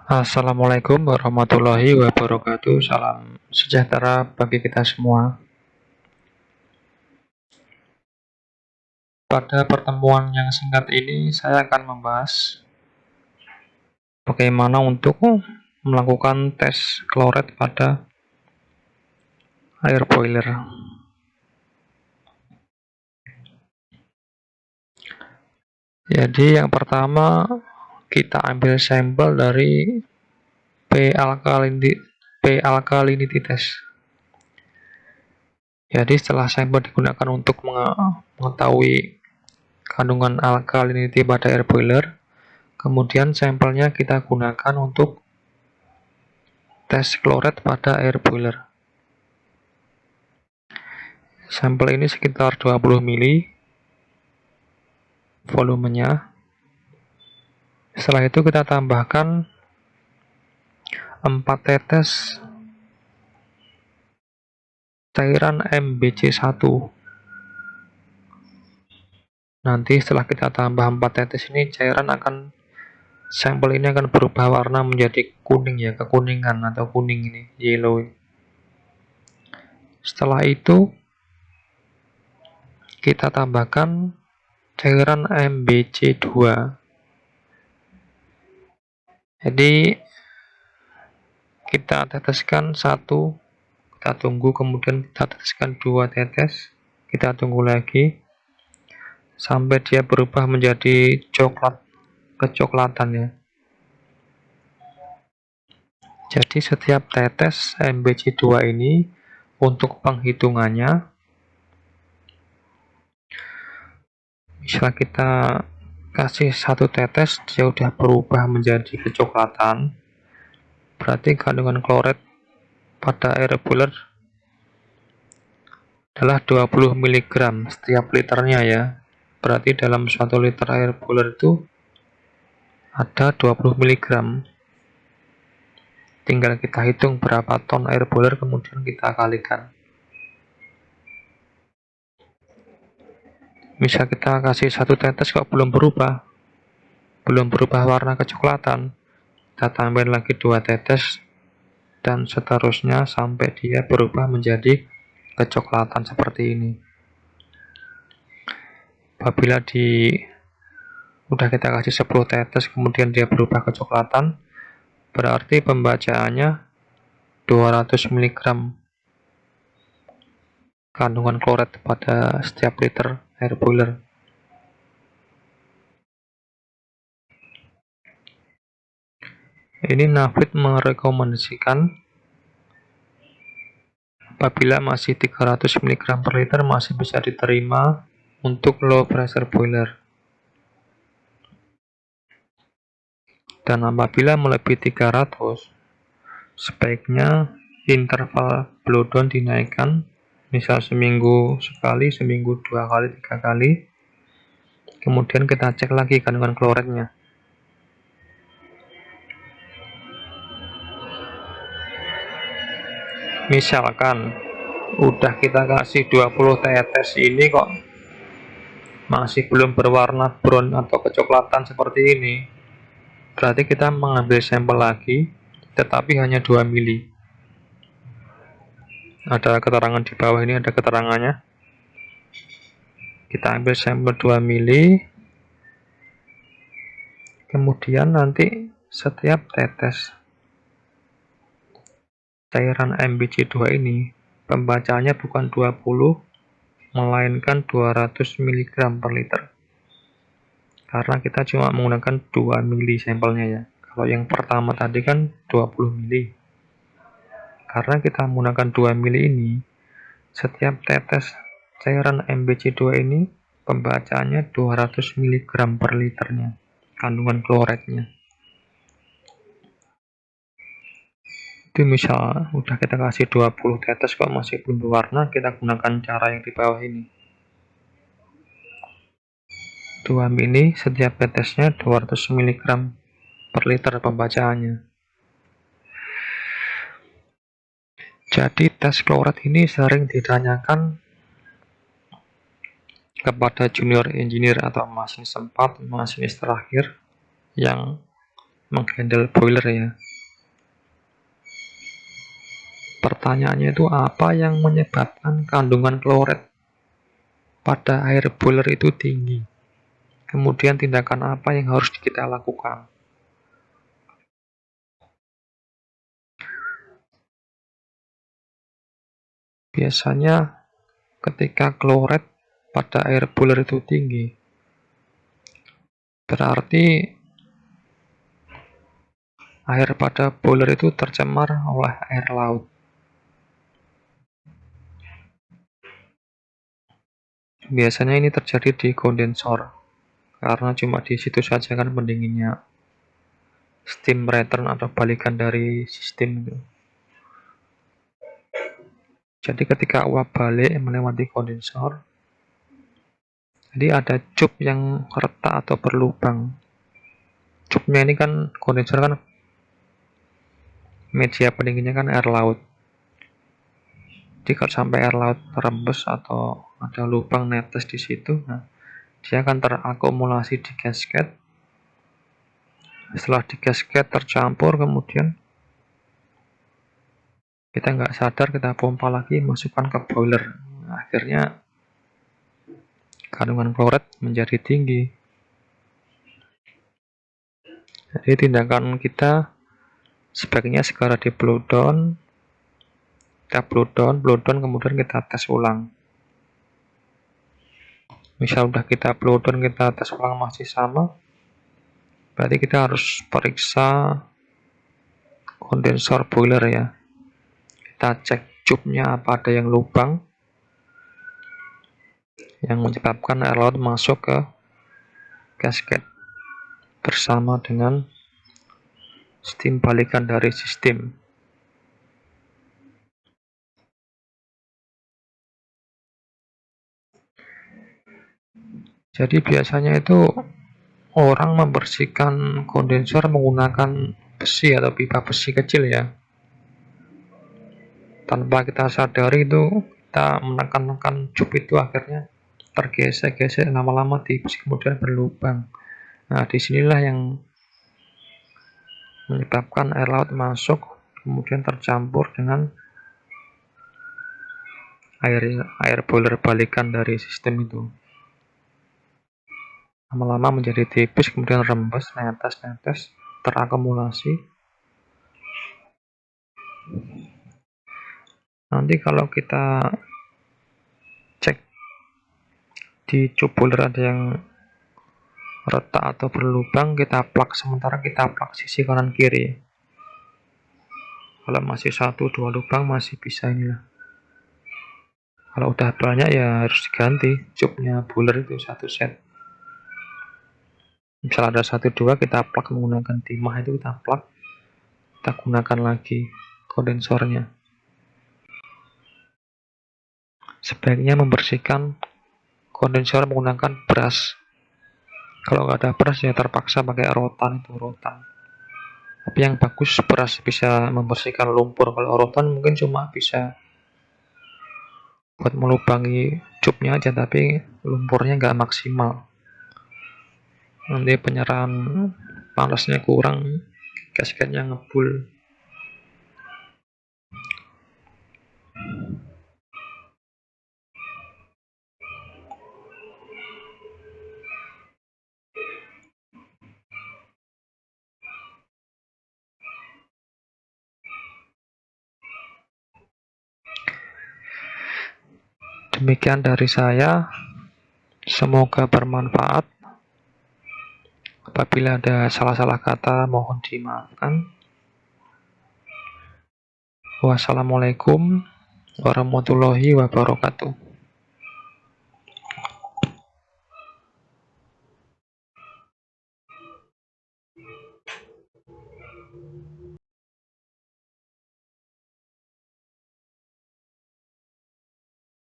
Assalamualaikum warahmatullahi wabarakatuh. Salam sejahtera bagi kita semua. Pada pertemuan yang singkat ini, saya akan membahas bagaimana untuk melakukan tes kloret pada air boiler. Jadi yang pertama, kita ambil sampel dari P-alkalinity test. Jadi setelah sampel digunakan untuk mengetahui kandungan alkalinity pada air boiler, kemudian sampelnya kita gunakan untuk tes kloret pada air boiler. Sampel ini sekitar 20 ml volumenya. Setelah itu kita tambahkan 4 tetes cairan MBC1. Nanti setelah kita tambah 4 tetes ini, sampel ini akan berubah warna menjadi kuning ya, kekuningan atau kuning ini, yellow. Setelah itu kita tambahkan cairan MBC2. Jadi kita teteskan 1, kita tunggu, kemudian kita teteskan 2 tetes, kita tunggu lagi sampai dia berubah menjadi kecoklatan ya. Jadi setiap tetes MBC2 ini untuk penghitungannya, misal kita kasih 1 tetes dia udah berubah menjadi kecoklatan, berarti kandungan kloret pada air boiler adalah 20 mg setiap liternya ya. Berarti dalam 1 liter air boiler itu ada 20 mg. Tinggal kita hitung berapa ton air boiler, kemudian kita kalikan. Misal kita kasih 1 tetes kok belum berubah warna kecoklatan, kita tambahin lagi 2 tetes dan seterusnya sampai dia berubah menjadi kecoklatan seperti ini. Apabila udah kita kasih 10 tetes kemudian dia berubah kecoklatan, berarti pembacaannya 200 mg kandungan kloret pada setiap liter air boiler. Ini NAFLIT merekomendasikan apabila masih 300 mg per liter masih bisa diterima untuk low pressure boiler. Dan apabila melebihi 300, sebaiknya interval blowdown dinaikkan, misal seminggu sekali, seminggu 2 kali, 3 kali. Kemudian kita cek lagi kandungan kloretnya. Misalkan udah kita kasih 20 tetes ini kok masih belum berwarna brown atau kecoklatan seperti ini, berarti kita mengambil sampel lagi, tetapi hanya 2 mili. Ada keterangan di bawah ini, ada keterangannya. Kita ambil sampel 2 mili, kemudian nanti setiap tetes cairan MBC2 ini pembacaannya bukan 20, melainkan 200 mg per liter. Karena kita cuma menggunakan 2 mili sampelnya ya. Kalau yang pertama tadi kan 20 mili. Karena kita menggunakan 2 mili ini, setiap tetes cairan MBC2 ini pembacaannya 200 mg per liternya kandungan kloretnya. Itu misal udah kita kasih 20 tetes kok masih belum berwarna, kita gunakan cara yang di bawah ini. 2 mili setiap tetesnya 200 mg per liter pembacaannya. Jadi tes kloret ini sering ditanyakan kepada junior engineer atau masinis 4, masinis terakhir yang menghandle boiler ya. Pertanyaannya itu apa yang menyebabkan kandungan kloret pada air boiler itu tinggi? Kemudian tindakan apa yang harus kita lakukan? Biasanya ketika kloret pada air boiler itu tinggi, berarti air pada boiler itu tercemar oleh air laut. Biasanya ini terjadi di kondensor, karena cuma di situ saja kan pendinginnya steam return atau balikan dari sistem itu. Jadi ketika uap balik melewati kondensor, jadi ada cup yang retak atau berlubang. Cupnya ini kan kondensor kan media pendinginnya kan air laut. Jika sampai air laut terembes atau ada lubang netes di situ, nah, dia akan terakumulasi di gasket. Setelah di gasket tercampur, kemudian kita nggak sadar, kita pompa lagi, masukkan ke boiler. Nah, akhirnya kandungan kloret menjadi tinggi. Jadi tindakan kita sebaiknya segera di blow down. Kita blow down, kemudian kita tes ulang. Misal udah kita blow down, kita tes ulang masih sama, berarti kita harus periksa kondensor boiler ya. Kita cek cupnya apa ada yang lubang yang menyebabkan air laut masuk ke gasket bersama dengan steam balikan dari sistem. Jadi biasanya itu orang membersihkan kondensor menggunakan besi atau pipa besi kecil ya. Tanpa kita sadari itu kita menekan-nekan cup itu akhirnya tergesek-gesek, lama-lama tipis kemudian berlubang. Nah, disinilah yang menyebabkan air laut masuk kemudian tercampur dengan air boiler balikan dari sistem itu. Lama-lama menjadi tipis, kemudian rembes, netes, terakumulasi. Nanti kalau kita cek di cup boiler ada yang retak atau berlubang, kita plak, sementara kita plak sisi kanan kiri. Kalau masih 1-2 lubang masih bisa inilah. Kalau udah banyak ya harus diganti cupnya boiler itu satu set. Misal ada 1-2 kita plak menggunakan timah itu, kita plak, kita gunakan lagi kondensornya. Sebaiknya membersihkan kondensor menggunakan brush. Kalau nggak ada brush ya terpaksa pakai rotan. Tapi yang bagus brush bisa membersihkan lumpur. Kalau rotan mungkin cuma bisa buat melubangi cupnya aja, tapi lumpurnya nggak maksimal. Nanti penyerahan panasnya kurang, gasketnya ngebul. Demikian dari saya, semoga bermanfaat. Apabila ada salah-salah kata mohon dimaafkan. Wassalamualaikum warahmatullahi wabarakatuh.